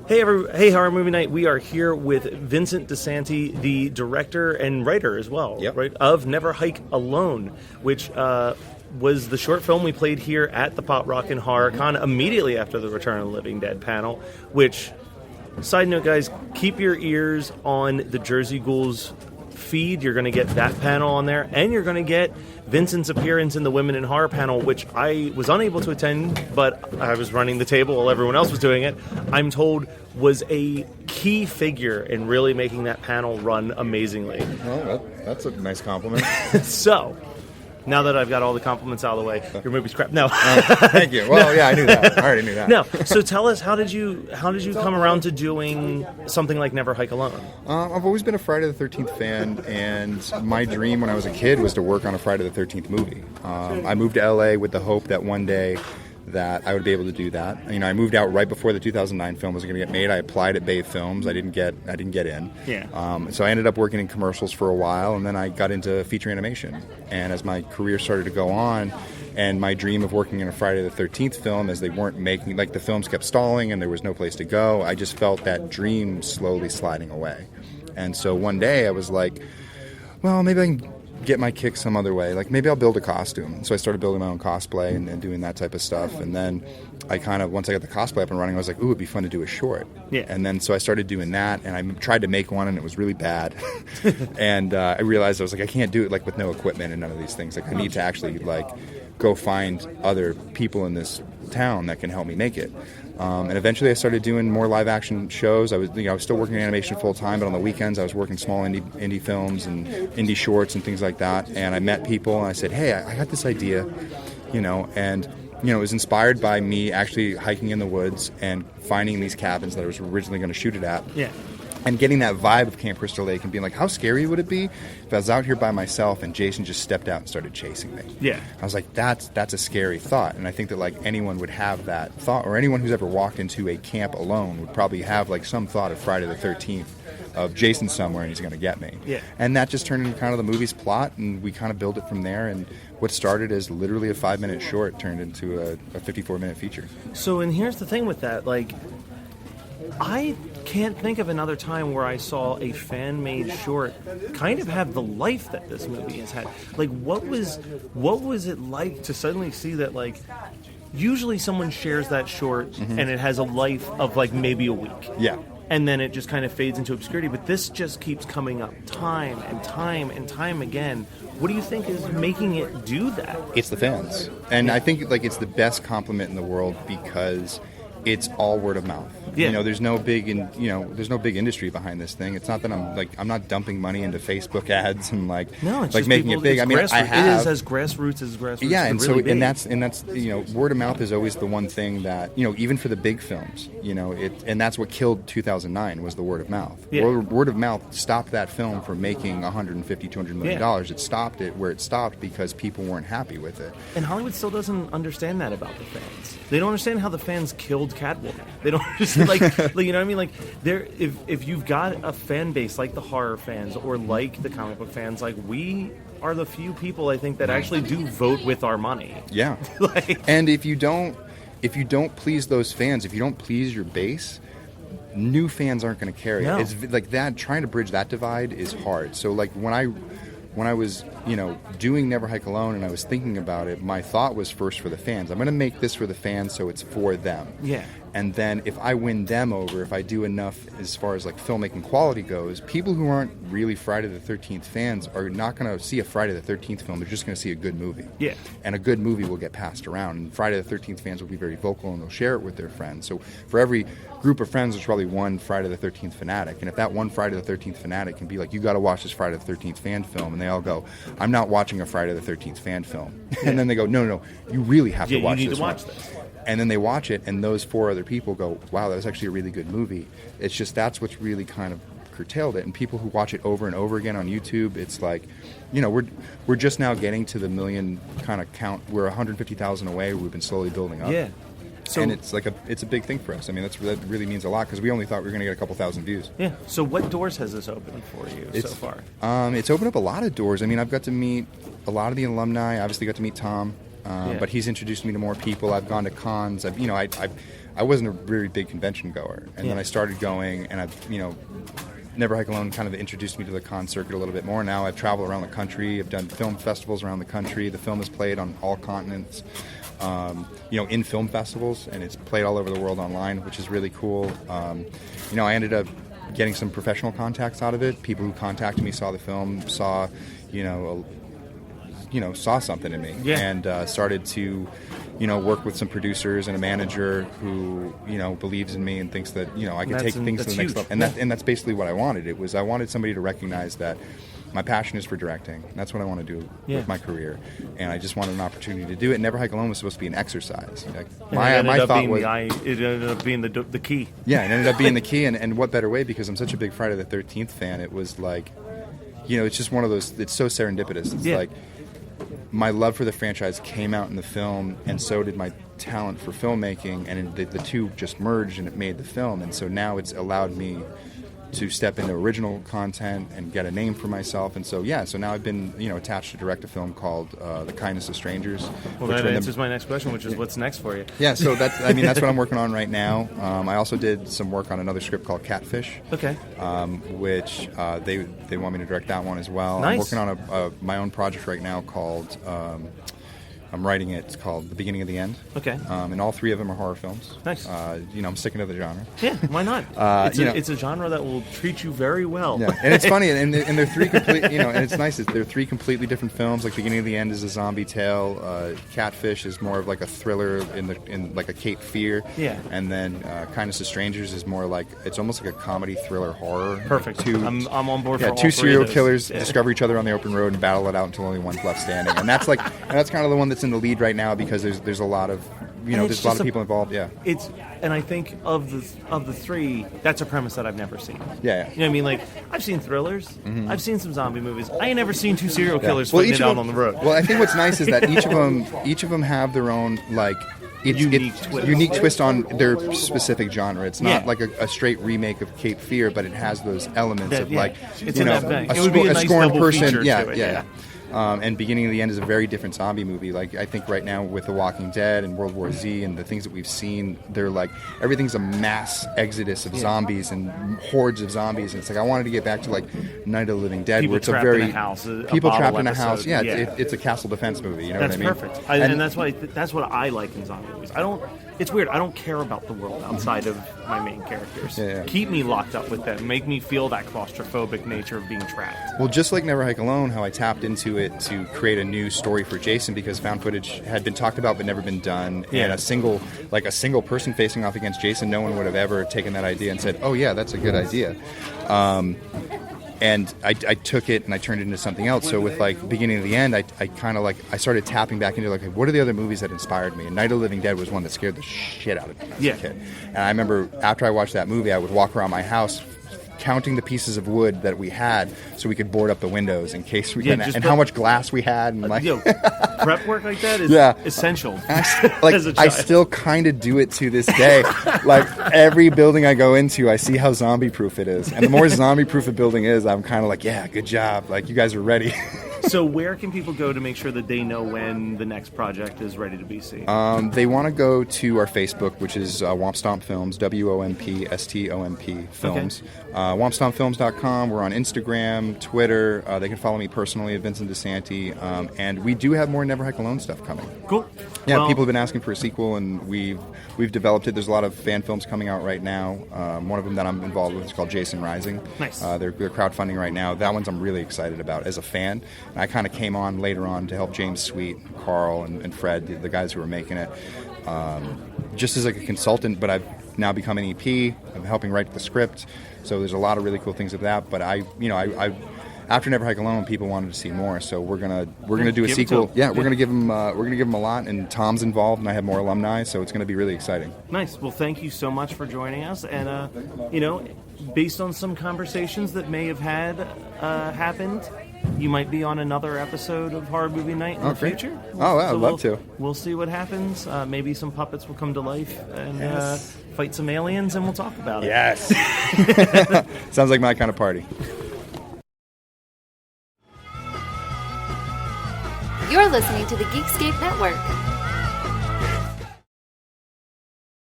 Hey, Horror Movie Night. We are here with Vincent DiSanti, the director and writer as well, right, of Never Hike Alone, which was the short film we played here at the Pop Rockin' Horror Con immediately after the Return of the Living Dead panel, which, side note, guys, keep your ears on the Jersey Ghouls feed. You're going to get that panel on there, and you're going to get Vincent's appearance in the Women in Horror panel, which I was unable to attend, but I was running the table while everyone else was doing it. I'm told was a key figure in really making that panel run amazingly. Well, that's a nice compliment. So, now that I've got all the compliments out of the way, your movie's crap. No. Thank you. Well, yeah, I knew that. I already knew that. No. So tell us, how did you come around to doing something like Never Hike Alone? I've always been a Friday the 13th fan, and my dream when I was a kid was to work on a Friday the 13th movie. I moved to LA with the hope that one day that I would be able to do that. You know, I moved out right before the 2009 film was going to get made. I applied at Bay Films. I didn't get in. Yeah. So I ended up working in commercials for a while, and then I got into feature animation. And as my career started to go on, and my dream of working in a Friday the 13th film, as they weren't making, like the films kept stalling and there was no place to go, I just felt that dream slowly sliding away. And so one day I was like, well, maybe I can get my kick some other way. Like, maybe I'll build a costume. So I started building my own cosplay and doing that type of stuff. And then I once I got the cosplay up and running, I was like, ooh, it'd be fun to do a short. Yeah. And then so I started doing that, and I tried to make one, and it was really bad. And I realized I was like, I can't do it like with no equipment and none of these things. Like, I need to actually like go find other people in this town that can help me make it. And eventually I started doing more live action shows. I was still working in animation full time, but on the weekends I was working small indie films and indie shorts and things like that. And I met people and I said, hey, I got this idea, and it was inspired by me actually hiking in the woods and finding these cabins that I was originally going to shoot it at. Yeah. And getting that vibe of Camp Crystal Lake and being like, how scary would it be if I was out here by myself and Jason just stepped out and started chasing me? Yeah. I was like, that's a scary thought. And I think that like anyone would have that thought, or anyone who's ever walked into a camp alone would probably have like some thought of Friday the 13th, of Jason somewhere and he's going to get me. Yeah. And that just turned into kind of the movie's plot, and we kind of built it from there. And what started as literally a 5-minute short turned into a 54-minute feature. So, and here's the thing with that, like, I can't think of another time where I saw a fan-made short kind of have the life that this movie has had. Like, what was it like to suddenly see that, like, usually someone shares that short and it has a life of, like, maybe a week. Yeah. And then it just kind of fades into obscurity. But this just keeps coming up time and time and time again. What do you think is making it do that? It's the fans. And I think like it's the best compliment in the world because it's all word of mouth. Yeah. There's no big industry behind this thing. It's not that I'm not dumping money into Facebook ads and no, it's like just making people, it big. I mean, I have. It is as grassroots as grassroots. Yeah, and really so big. and that's word of mouth is always the one thing that even for the big films, and that's what killed 2009 was the word of mouth. Yeah. Word of mouth stopped that film from making $150-200 million. Yeah. It stopped it where it stopped because people weren't happy with it. And Hollywood still doesn't understand that about the fans. They don't understand how the fans killed Catwoman. They don't understand, like you know what I mean? Like, if you've got a fan base like the horror fans or like the comic book fans, like, we are the few people, I think, that actually do vote with our money. Yeah. And if you don't please those fans, if you don't please your base, new fans aren't going to carry it. It's like that. Trying to bridge that divide is hard. So like when I was doing Never Hike Alone and I was thinking about it, my thought was first for the fans. I'm going to make this for the fans so it's for them. Yeah. And then if I win them over, if I do enough as far as like filmmaking quality goes, people who aren't really Friday the 13th fans are not going to see a Friday the 13th film. They're just going to see a good movie. Yeah. And a good movie will get passed around. And Friday the 13th fans will be very vocal and they'll share it with their friends. So for every group of friends, there's probably one Friday the 13th fanatic. And if that one Friday the 13th fanatic can be like, you got to watch this Friday the 13th fan film, and they all go, I'm not watching a Friday the 13th fan film. Yeah. And then they go, no, you really have to watch this. You need to watch this. And then they watch it, and those 4 other people go, wow, that was actually a really good movie. It's just that's what's really kind of curtailed it. And people who watch it over and over again on YouTube, it's like, we're just now getting to the million kind of count. We're 150,000 away. We've been slowly building up. Yeah. So, and it's a big thing for us. I mean, that really means a lot because we only thought we were going to get a couple thousand views. Yeah. So what doors has this opened for you so far? It's opened up a lot of doors. I mean, I've got to meet a lot of the alumni. I obviously got to meet Tom. But he's introduced me to more people. I've gone to cons. I wasn't a very big convention goer, and then I started going, and Never Hike Alone kind of introduced me to the con circuit a little bit more. Now I've traveled around the country. I've done film festivals around the country. The film is played on all continents, in film festivals, and it's played all over the world online, which is really cool. I ended up getting some professional contacts out of it. People who contacted me saw the film, saw something in me, and started to work with some producers and a manager who, believes in me and thinks that, I can take things to the next level. And that's basically what I wanted. I wanted somebody to recognize that my passion is for directing. That's what I want to do with my career. And I just wanted an opportunity to do it. Never Hike Alone was supposed to be an exercise. My thought was... It ended up being the key. Yeah, it ended up being the key. And what better way? Because I'm such a big Friday the 13th fan. It was like, it's just one of those... It's so serendipitous. It's like... My love for the franchise came out in the film, and so did my talent for filmmaking, and the two just merged, and it made the film. And so now it's allowed me to step into original content and get a name for myself. And so now I've been attached to direct a film called The Kindness of Strangers. Well, that answers my next question, which is what's next for you. Yeah, so that's what I'm working on right now. I also did some work on another script called Catfish. Okay. Which they want me to direct that one as well. Nice. I'm working on my own project right now called I'm writing it. It's called The Beginning of the End. Okay. And all three of them are horror films. Nice. I'm sticking to the genre. Yeah, why not? It's a genre that will treat you very well. Yeah, and it's funny, and they're three complete. And it's nice. They're three completely different films. Like Beginning of the End is a zombie tale. Catfish is more of like a thriller in like a Cape Fear. Yeah. And then Kindness of Strangers is more like it's almost like a comedy thriller horror. Perfect. I'm on board. For all two serial three killers discover each other on the open road and battle it out until only one's left standing. And that's kind of the one that's in the lead right now because there's a lot of there's a lot of people involved. Yeah. And I think of the three, that's a premise that I've never seen. Yeah. You know what I mean? Like I've seen thrillers, I've seen some zombie movies. I ain't never seen two serial killers fighting it out on the road. Well, I think what's nice is that each of them have their own unique twist on their specific genre. It's not like a straight remake of Cape Fear, but it has those elements of like a scorned person. Yeah. And Beginning of the End is a very different zombie movie. Like I think right now with The Walking Dead and World War Z and the things that we've seen, they're like everything's a mass exodus of zombies and hordes of zombies. And it's like I wanted to get back to like Night of the Living Dead, where it's people trapped in a house. Yeah, it's a castle defense movie. You know what I mean? That's perfect. And that's what I like in zombie movies. It's weird. I don't care about the world outside of my main characters. Keep me locked up with them. Make me feel that claustrophobic nature of being trapped. Well, just like Never Hike Alone, how I tapped into it to create a new story for Jason because found footage had been talked about but never been done. And a single person facing off against Jason, no one would have ever taken that idea and said, "Oh yeah, that's a good idea." And I took it and I turned it into something else. So with like Beginning of the End, I kind of I started tapping back into what are the other movies that inspired me? And Night of the Living Dead was one that scared the shit out of me as a kid. And I remember after I watched that movie, I would walk around my house counting the pieces of wood that we had so we could board up the windows in case we and how much glass we had and prep work like that is essential. I still kind of do it to this day. Like every building I go into, I see how zombie proof it is, and the more zombie proof a building is, I'm kind of like, yeah, good job, like you guys are ready. So where can people go to make sure that they know when the next project is ready to be seen? They want to go to our Facebook, which is Womp Stomp Films, WOMPSTOMP Films. Okay. WompStompFilms.com. We're on Instagram, Twitter. They can follow me personally at Vincent DiSanti. And we do have more Never Hike Alone stuff coming. Cool. Yeah, people have been asking for a sequel, and we've developed it. There's a lot of fan films coming out right now. One of them that I'm involved with is called Jason Rising. Nice. They're crowdfunding right now. That one's I'm really excited about as a fan. And I kind of came on later on to help James Sweet, Carl, and Fred, the guys who were making it, just as like a consultant. But I've now become an EP. I'm helping write the script. So there's a lot of really cool things with that. But I after Never Hike Alone, people wanted to see more, so we're gonna do a sequel. We're gonna give them a lot, and Tom's involved, and I have more alumni, so it's gonna be really exciting. Nice. Well, thank you so much for joining us, and based on some conversations that may have happened, you might be on another episode of Horror Movie Night in the future. I'd love to. We'll see what happens. Maybe some puppets will come to life and fight some aliens, and we'll talk about it. Yes. Sounds like my kind of party. You're listening to the Geekscape Network.